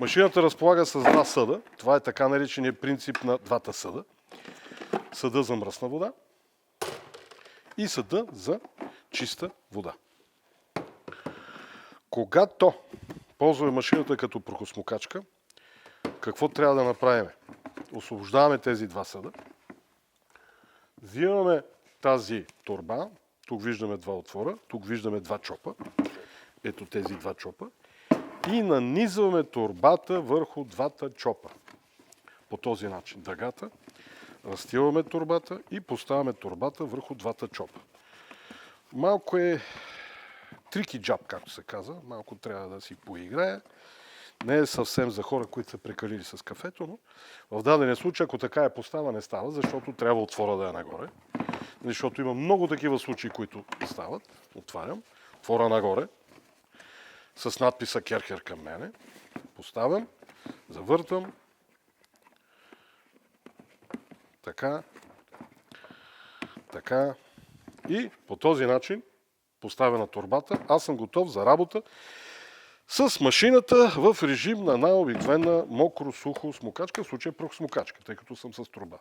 Машината разполага с два съда. Това е така наречения принцип на двата съда. Съда за мръсна вода и съда за чиста вода. Когато ползваме машината като прахосмокачка, какво трябва да направим? Освобождаваме тези два съда. Взимаме тази торба. Тук виждаме два отвора. Тук виждаме два чопа. Ето тези два чопа. И нанизваме торбата върху двата чопа. По този начин. Дъгата. Разстиламе торбата и поставяме торбата върху двата чопа. Малко е трики джаб, както се казва. Малко трябва да си поиграе. Не е съвсем за хора, които са прекалили с кафето, но в дадения случай, ако така е поставена, не става, защото трябва отвора да е нагоре. Защото има много такива случаи, които стават. Отварям. Отвора нагоре. С надписа Керхер към мене. Поставям. Завъртам. Така. Така. И по този начин, поставена торбата, аз съм готов за работа с машината в режим на най-обикновена мокро-сухо смокачка, в случая прахосмокачка, тъй като съм с труба.